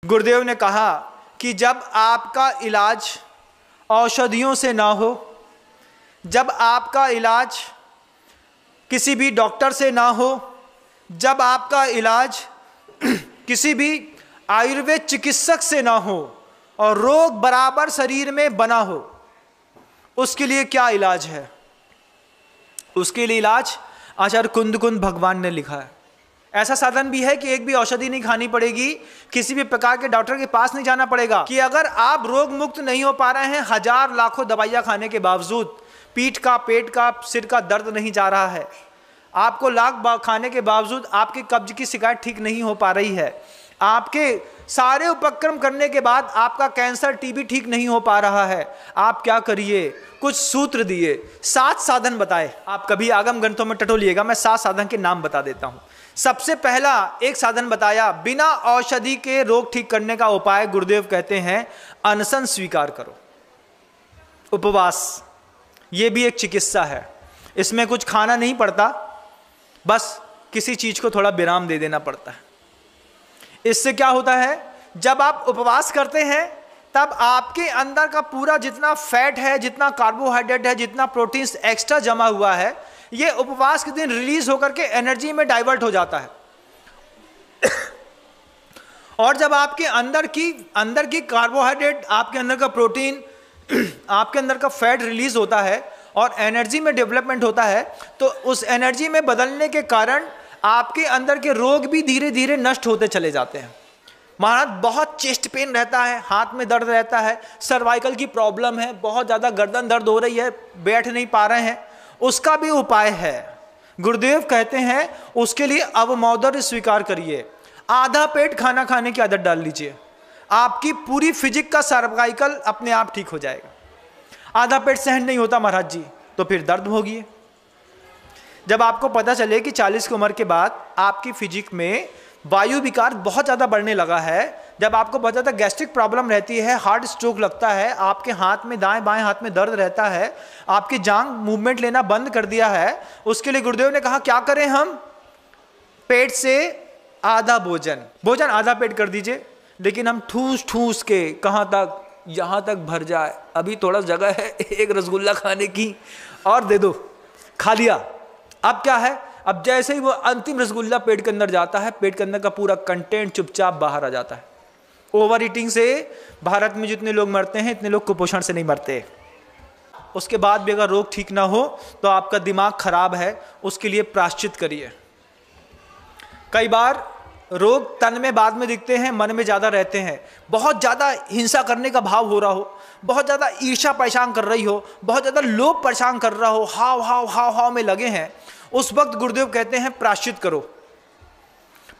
गुरुदेव ने कहा कि जब आपका इलाज औषधियों से ना हो, जब आपका इलाज किसी भी डॉक्टर से ना हो, जब आपका इलाज किसी भी आयुर्वेद चिकित्सक से ना हो और रोग बराबर शरीर में बना हो, उसके लिए क्या इलाज है? उसके लिए इलाज आचार्य कुंद भगवान ने लिखा है। ऐसा साधन भी है कि एक भी औषधि नहीं खानी पड़ेगी, किसी भी प्रकार के डॉक्टर के पास नहीं जाना पड़ेगा। कि अगर आप रोग मुक्त नहीं हो पा रहे हैं, हजार लाखों दवाइयां खाने के बावजूद, पीठ का, पेट का, सिर का दर्द नहीं जा रहा है, आपको लाख खाने के बावजूद आपके कब्ज की शिकायत ठीक नहीं हो पा रही है, आपके सारे उपक्रम करने के बाद आपका कैंसर, टीबी ठीक नहीं हो पा रहा है, आप क्या करिए? कुछ सूत्र दिए, 7 साधन बताए। आप कभी आगम ग्रंथों में टटोलिएगा, मैं 7 साधन के नाम बता देता हूं। सबसे पहला एक साधन बताया, बिना औषधि के रोग ठीक करने का उपाय गुरुदेव कहते हैं अनशन स्वीकार करो, उपवास। यह भी एक चिकित्सा है, इसमें कुछ खाना नहीं पड़ता, बस किसी चीज को थोड़ा विराम दे देना पड़ता है। इससे क्या होता है, जब आप उपवास करते हैं तब आपके अंदर का पूरा जितना फैट है, जितना कार्बोहाइड्रेट है, जितना प्रोटीन्स एक्स्ट्रा जमा हुआ है, ये उपवास के दिन रिलीज होकर के एनर्जी में डाइवर्ट हो जाता है। और जब आपके अंदर की कार्बोहाइड्रेट, आपके अंदर का प्रोटीन, आपके अंदर का फैट रिलीज होता है और एनर्जी में डेवलपमेंट होता है, तो उस एनर्जी में बदलने के कारण आपके अंदर के रोग भी धीरे धीरे नष्ट होते चले जाते हैं। महाराज बहुत चेस्ट पेन रहता है, हाथ में दर्द रहता है, सर्वाइकल की प्रॉब्लम है, बहुत ज़्यादा गर्दन दर्द हो रही है, बैठ नहीं पा रहे हैं, उसका भी उपाय है। गुरुदेव कहते हैं उसके लिए अवमौदर्य स्वीकार करिए, आधा पेट खाना खाने की आदत डाल लीजिए, आपकी पूरी फिजिक का सर्वाइकल अपने आप ठीक हो जाएगा। आधा पेट सहन नहीं होता महाराज जी, तो फिर दर्द होगी। जब आपको पता चले कि 40 की उम्र के बाद आपकी फिजिक में वायु विकार बहुत ज़्यादा बढ़ने लगा है, जब आपको बहुत ज़्यादा गैस्ट्रिक प्रॉब्लम रहती है, हार्ट स्ट्रोक लगता है, आपके हाथ में, दाएं बाएं हाथ में दर्द रहता है, आपकी जांघ मूवमेंट लेना बंद कर दिया है, उसके लिए गुरुदेव ने कहा क्या करें हम? पेट से आधा भोजन आधा पेट कर दीजिए, लेकिन हम ठूस ठूस के कहाँ तक? यहाँ तक भर जाए, अभी थोड़ा जगह है एक रसगुल्ला खाने की और दे दो, खा लिया। अब क्या है, अब जैसे ही वो अंतिम रसगुल्ला पेट के अंदर जाता है, पेट के अंदर का पूरा कंटेंट चुपचाप बाहर आ जाता है। ओवर ईटिंग से भारत में जितने लोग मरते हैं, इतने लोग कुपोषण से नहीं मरते। उसके बाद भी अगर रोग ठीक ना हो तो आपका दिमाग खराब है, उसके लिए प्रायश्चित करिए। कई बार रोग तन में बाद में दिखते हैं, मन में ज्यादा रहते हैं। बहुत ज्यादा हिंसा करने का भाव हो रहा हो, बहुत ज्यादा ईर्ष्या परेशान कर रही हो, बहुत ज्यादा लोभ परेशान कर रहा हो, हाव हाव हाव हाव में लगे हैं, उस वक्त गुरुदेव कहते हैं प्रायश्चित करो,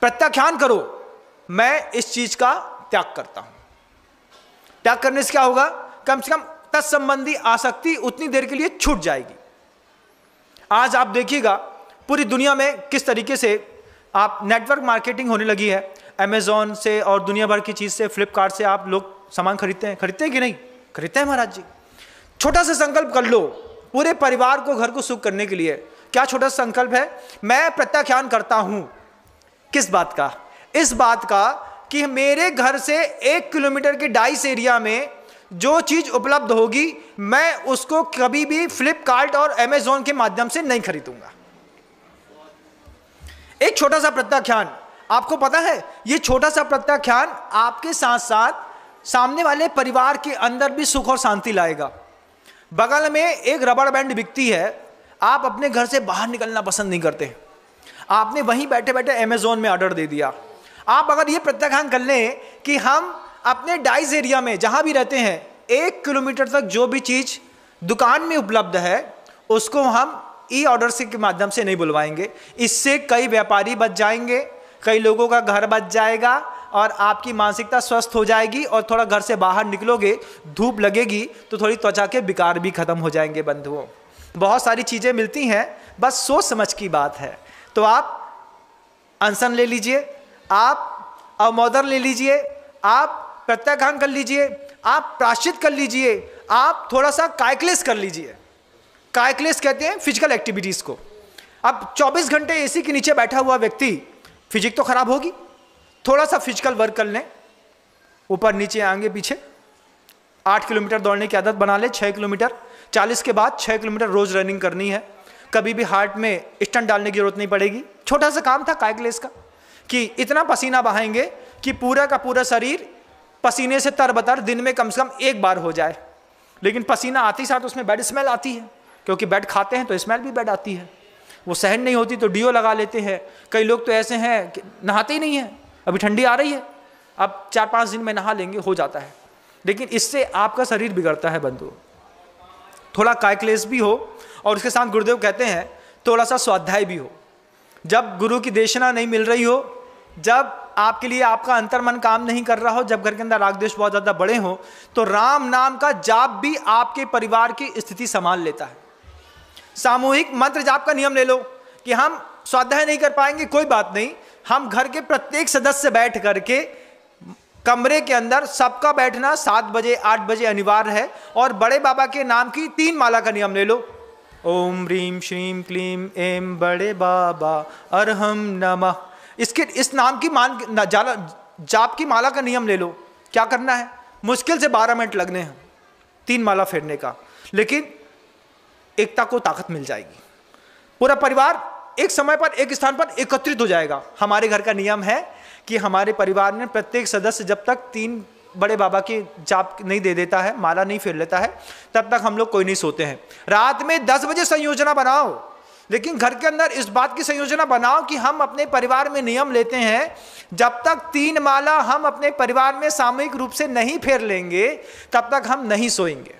प्रत्याख्यान करो, मैं इस चीज का त्याग करता हूं। त्याग करने से क्या होगा? कम से कम तत्संबंधी आसक्ति उतनी देर के लिए छूट जाएगी। आज आप देखिएगा पूरी दुनिया में किस तरीके से आप नेटवर्क मार्केटिंग होने लगी है। अमेजॉन से और दुनिया भर की चीज से, फ्लिपकार्ट से आप लोग सामान खरीदते हैं कि नहीं? खरीदते हैं महाराज जी। छोटा सा संकल्प कर लो पूरे परिवार को, घर को सुख करने के लिए। क्या छोटा संकल्प है? मैं प्रत्याख्यान करता हूं। किस बात का? इस बात का कि मेरे घर से 1 किलोमीटर के डाइस एरिया में जो चीज उपलब्ध होगी, मैं उसको कभी भी फ्लिपकार्ट और अमेजॉन के माध्यम से नहीं खरीदूंगा। एक छोटा सा प्रत्याख्यान। आपको पता है ये छोटा सा प्रत्याख्यान आपके साथ साथ सामने वाले परिवार के अंदर भी सुख और शांति लाएगा। बगल में एक रबड़ बैंड बिकती है, आप अपने घर से बाहर निकलना पसंद नहीं करते, आपने वहीं बैठे बैठे अमेजोन में ऑर्डर दे दिया। आप अगर ये प्रत्याख्यान कर लें कि हम अपने डाइस एरिया में जहां भी रहते हैं 1 किलोमीटर तक जो भी चीज दुकान में उपलब्ध है उसको हम ई ऑर्डर से के माध्यम से नहीं बुलवाएंगे। इससे कई व्यापारी बच जाएंगे, कई लोगों का घर बच जाएगा और आपकी मानसिकता स्वस्थ हो जाएगी। और थोड़ा घर से बाहर निकलोगे, धूप लगेगी तो थोड़ी त्वचा के विकार भी खत्म हो जाएंगे। बंधुओं, बहुत सारी चीजें मिलती हैं, बस सोच समझ की बात है। तो आप अनशन ले लीजिए, आप अवमौदर ले लीजिए, आप प्रत्याख्यान कर लीजिए, आप प्रायश्चित कर लीजिए, आप थोड़ा सा कायक्लेश कर लीजिए। कायक्लेश कहते हैं फिजिकल एक्टिविटीज को। अब 24 घंटे एसी के नीचे बैठा हुआ व्यक्ति, फिजिक तो खराब होगी, थोड़ा सा फिजिकल वर्क कर लें, ऊपर नीचे आगे पीछे। 8 किलोमीटर दौड़ने की आदत बना ले, 6 किलोमीटर। 40 के बाद 6 किलोमीटर रोज रनिंग करनी है। कभी भी हार्ट में स्टंट डालने की जरूरत नहीं पड़ेगी। छोटा सा काम था काइक्लेस का कि इतना पसीना बहाएंगे कि पूरा का पूरा शरीर पसीने से तरबतर दिन में कम से कम 1 बार हो जाए। लेकिन पसीना आते ही साथ उसमें बैड स्मेल आती है, क्योंकि बैड खाते हैं तो स्मेल भी बैड आती है। वो सहन नहीं होती तो डीओ लगा लेते हैं। कई लोग तो ऐसे हैं कि नहाते ही नहीं हैं, अभी ठंडी आ रही है, अब 4-5 दिन में नहा लेंगे, हो जाता है। लेकिन इससे आपका शरीर बिगड़ता है बंधु। थोड़ा काइक्लेस भी हो और उसके साथ गुरुदेव कहते हैं थोड़ा सा स्वाध्याय भी हो। जब गुरु की देशना नहीं मिल रही हो, जब आपके लिए आपका अंतर्मन काम नहीं कर रहा हो, जब घर के अंदर राग द्वेष बहुत ज़्यादा बड़े हो, तो राम नाम का जाप भी आपके परिवार की स्थिति संभाल लेता है। सामूहिक मंत्र जाप का नियम ले लो कि हम स्वाध्याय नहीं कर पाएंगे, कोई बात नहीं, हम घर के प्रत्येक सदस्य बैठ करके कमरे के अंदर सबका बैठना 7 बजे 8 बजे अनिवार्य है। और बड़े बाबा के नाम की 3 माला का नियम ले लो। ओम ह्रीम श्रीम क्लीम एम बड़े बाबा अरहम नमः। इस नाम की जाप की माला का नियम ले लो। क्या करना है? मुश्किल से 12 मिनट लगने हैं 3 माला फेरने का, लेकिन एकता को ताकत मिल जाएगी। पूरा परिवार एक समय पर एक स्थान पर एकत्रित हो जाएगा। हमारे घर का नियम है कि हमारे परिवार में प्रत्येक सदस्य जब तक 3 बड़े बाबा की जाप नहीं दे देता है, माला नहीं फेर लेता है, तब तक हम लोग कोई नहीं सोते हैं। रात में 10 बजे संयोजना बनाओ, लेकिन घर के अंदर इस बात की संयोजना बनाओ कि हम अपने परिवार में नियम लेते हैं, जब तक 3 माला हम अपने परिवार में सामूहिक रूप से नहीं फेर लेंगे तब तक हम नहीं सोएंगे।